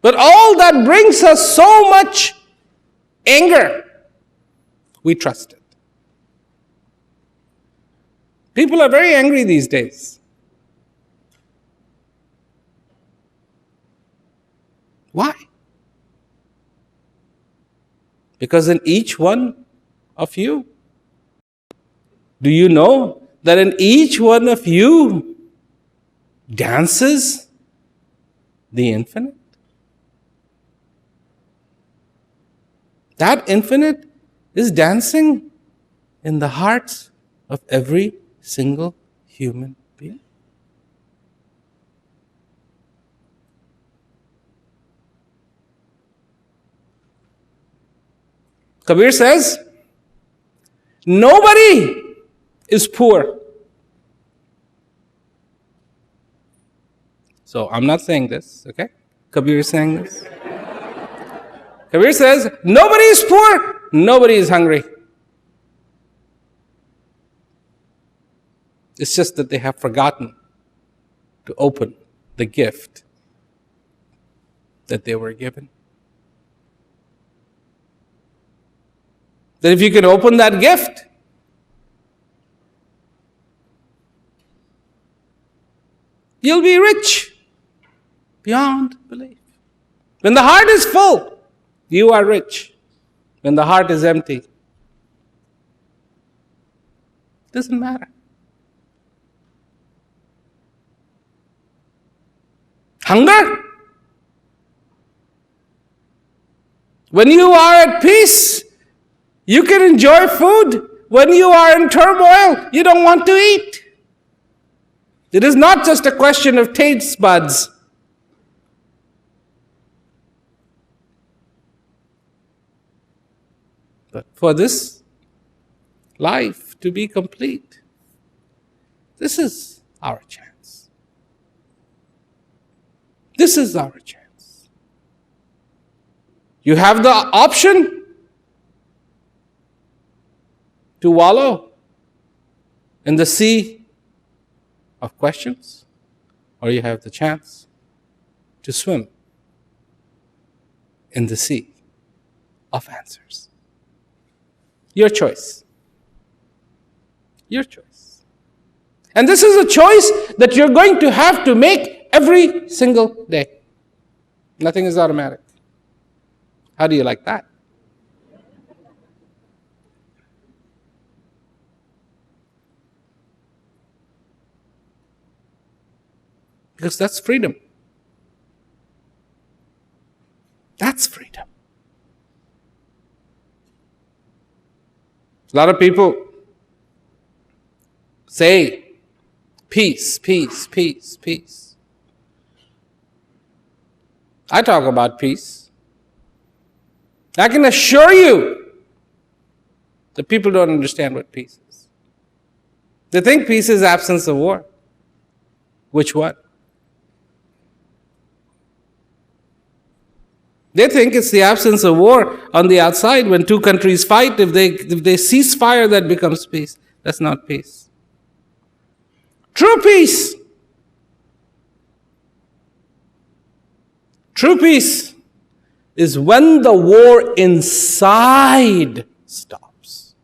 But all that brings us so much anger, we trust it. People are very angry these days. Why? Because in each one of you, do you know that in each one of you dances the infinite? That infinite is dancing in the hearts of every single human being. Kabir says, nobody is poor. So I'm not saying this, okay? Kabir is saying this. Kabir says, nobody is poor, nobody is hungry. It's just that they have forgotten to open the gift that they were given. That if you can open that gift, you'll be rich beyond belief. When the heart is full, you are rich. When the heart is empty, doesn't matter. Hunger? When you are at peace, you can enjoy food. When you are in turmoil, you don't want to eat. It is not just a question of taste buds. But for this life to be complete, this is our chance. This is our chance. You have the option to wallow in the sea of questions, or you have the chance to swim in the sea of answers. Your choice. Your choice. And this is a choice that you're going to have to make every single day. Nothing is automatic. How do you like that? Because that's freedom. That's freedom. A lot of people say, peace, peace, peace, peace. I talk about peace. I can assure you that people don't understand what peace is. They think peace is absence of war. Which one? They think it's the absence of war on the outside when two countries fight. If they cease fire, that becomes peace. That's not peace. True peace. True peace is when the war inside stops.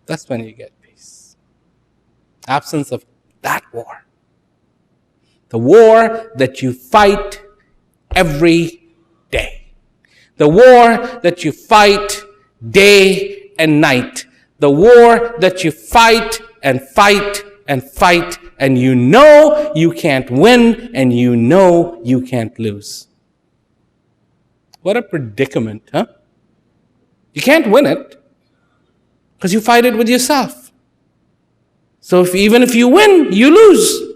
That's when you get peace. Absence of that war. The war that you fight every day. The war that you fight day and night. The war that you fight and fight and fight, and you know you can't win and you know you can't lose. What a predicament, huh? You can't win it because you fight it with yourself. So even if you win, you lose.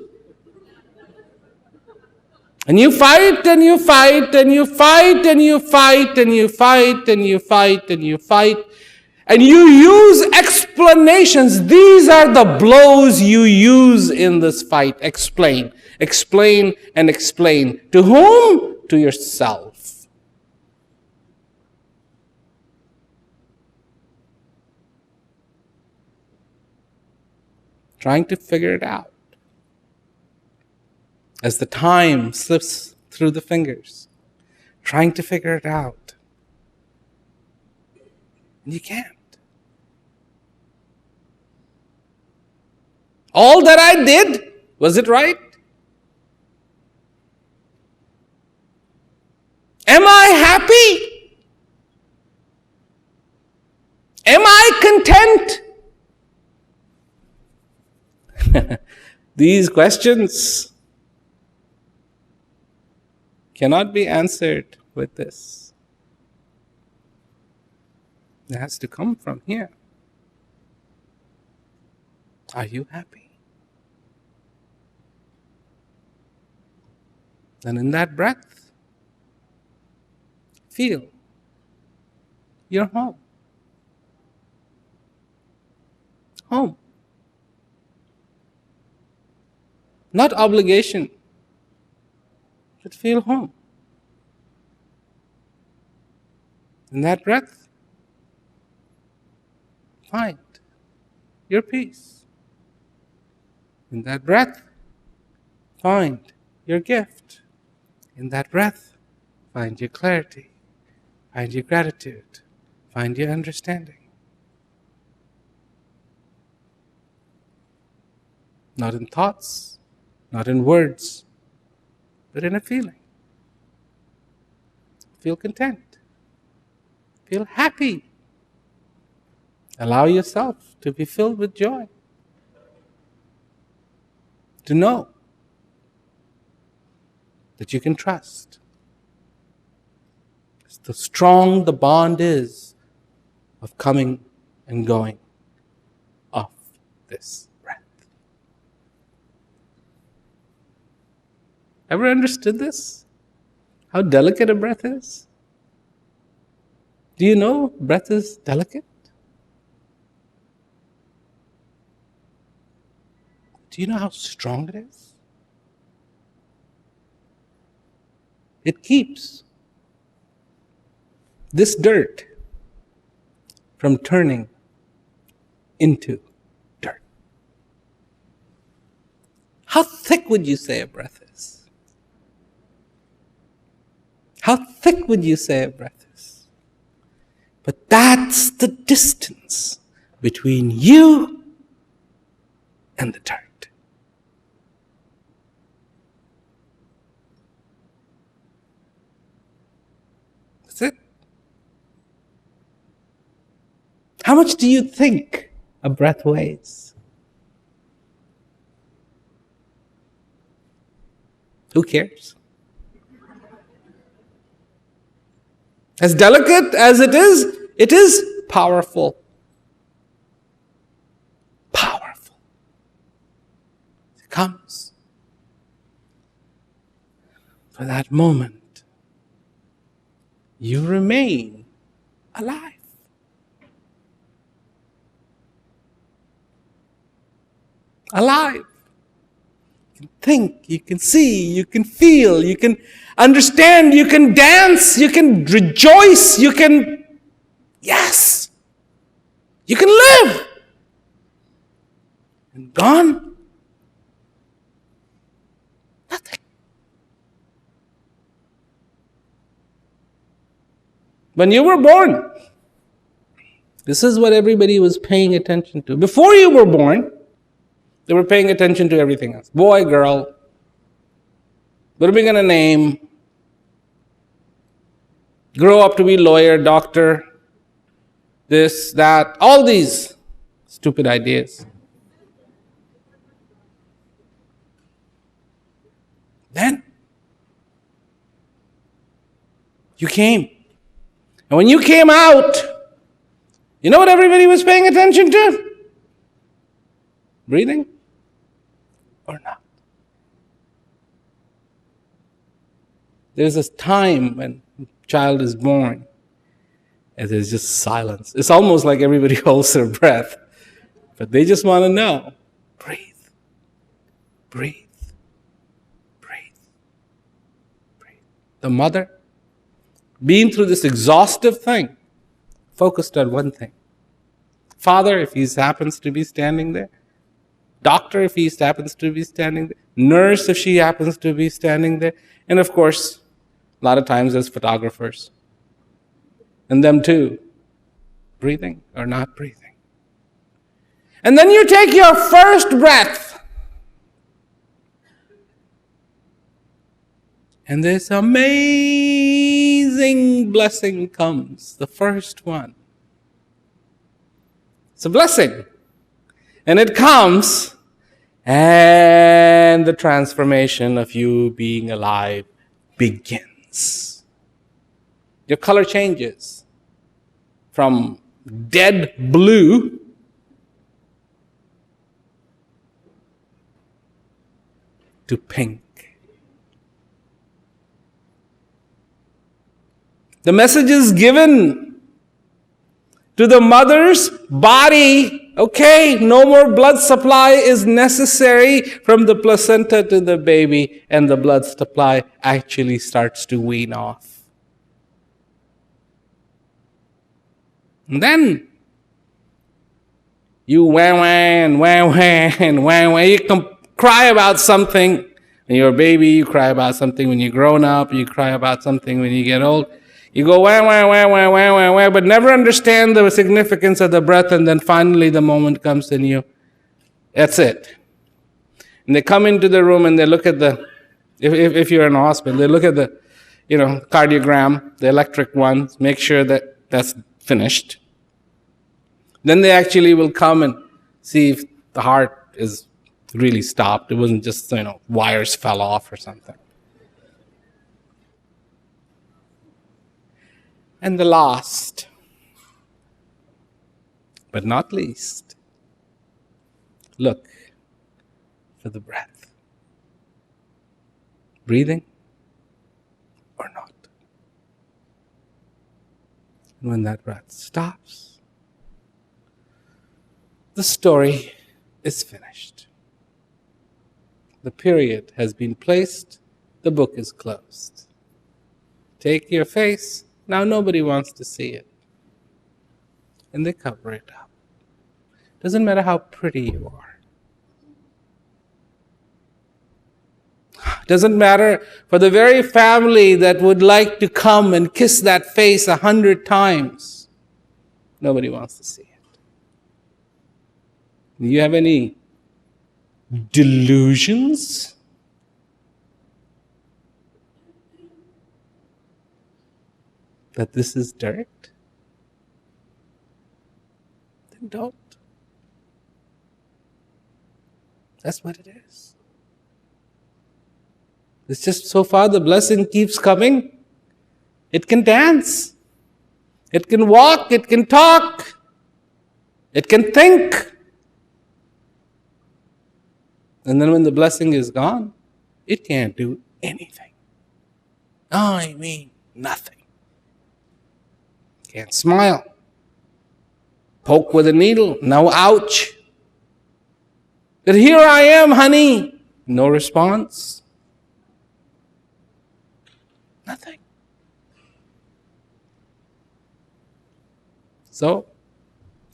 And you fight and you fight and you fight and you fight and you fight and you fight and you fight. And you use explanations. These are the blows you use in this fight. Explain. Explain and explain. To whom? To yourself. Trying to figure it out. as the time slips through the fingers, trying to figure it out. And you can't. All that I did, was it right? Am I happy? Am I content? These questions cannot be answered with this. It has to come from here. Are you happy? And in that breath, feel you're home. Home. Not obligation, but feel home. In that breath, find your peace. In that breath, find your gift. In that breath, find your clarity, find your gratitude, find your understanding. Not in thoughts, not in words, but in a feeling. Feel content. Feel happy. Allow yourself to be filled with joy. To know that you can trust. So strong the bond is of coming and going of this breath. Ever understood this? How delicate a breath is? Do you know breath is delicate? Do you know how strong it is? It keeps this dirt from turning into dirt. How thick would you say a breath is? How thick would you say a breath is? But that's the distance between you and the dirt. That's it. How much do you think a breath weighs? Who cares? As delicate as it is powerful. Powerful. It comes for that moment. You remain alive. Alive. You can think, you can see, you can feel, you can understand, you can dance, you can rejoice, you can, yes, you can live. And gone? Nothing. When you were born, this is what everybody was paying attention to. Before you were born, they were paying attention to everything else. Boy, girl. What are we going to name? Grow up to be lawyer, doctor, this, that, all these stupid ideas. Then, you came. And when you came out, you know what everybody was paying attention to? Breathing or not. There's this time when a child is born and there's just silence. It's almost like everybody holds their breath, but they just want to know. Breathe. Breathe. Breathe. Breathe. The mother, being through this exhaustive thing, focused on one thing. Father, if he happens to be standing there, doctor, if he happens to be standing there, nurse if she happens to be standing there. And of course, a lot of times there's photographers. And them too, breathing or not breathing. And then you take your first breath. And this amazing blessing comes, the first one. It's a blessing. And it comes, and the transformation of you being alive begins. Your color changes from dead blue to pink. The message is given to the mother's body. Okay, no more blood supply is necessary from the placenta to the baby, and the blood supply actually starts to wean off. And then you wah and wah and wah. You can cry about something when you're a baby, you cry about something when you're grown up, you cry about something when you get old. You go wah, wah, wah, wah, wah, wah, wah, but never understand the significance of the breath, and then finally the moment comes in you. That's it. And they come into the room and they look at the, if you're in a hospital, they look at the, cardiogram, the electric one, make sure that that's finished. Then they actually will come and see if the heart is really stopped. It wasn't just, wires fell off or something. And the last, but not least, look for the breath. Breathing or not. And when that breath stops, the story is finished. The period has been placed, the book is closed. Take your face. Now nobody wants to see it. And they cover it up. Doesn't matter how pretty you are. Doesn't matter for the very family that would like to come and kiss that face 100 times. Nobody wants to see it. Do you have any delusions? That this is dirt? Then don't. That's what it is. It's just so far the blessing keeps coming. It can dance. It can walk. It can talk. It can think. And then when the blessing is gone, it can't do anything. I mean, nothing. Can't smile. Poke with a needle. No, ouch. But here I am, honey. No response. Nothing. So,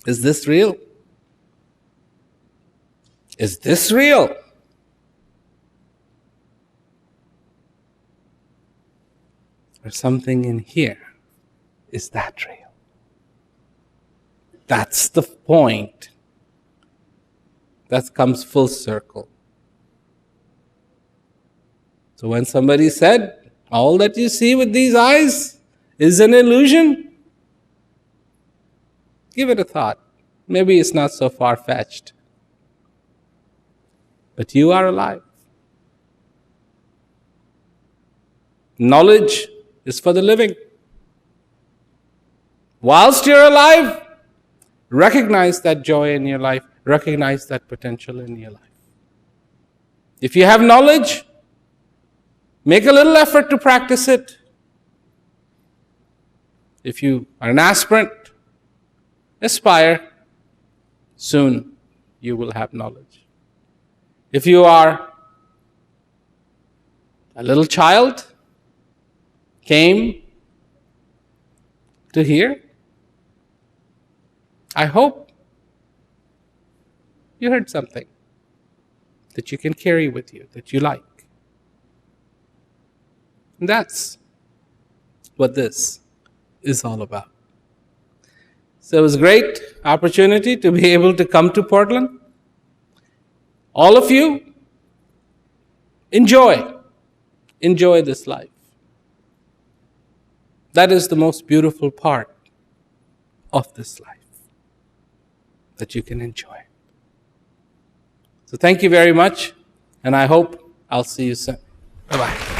is this real? Is this real? Or something in here? Is that real? That's the point. That comes full circle. So when somebody said, all that you see with these eyes is an illusion, give it a thought. Maybe it's not so far-fetched. But you are alive. Knowledge is for the living. Whilst you're alive, recognize that joy in your life. Recognize that potential in your life. If you have knowledge, make a little effort to practice it. If you are an aspirant, aspire. Soon you will have knowledge. If you are a little child, came to hear, I hope you heard something. that you can carry with you, that you like. And that's what this is all about. So it was a great opportunity to be able to come to Portland. All of you, enjoy this life. That is the most beautiful part of this life, that you can enjoy. So thank you very much, and I hope I'll see you soon. Bye-bye.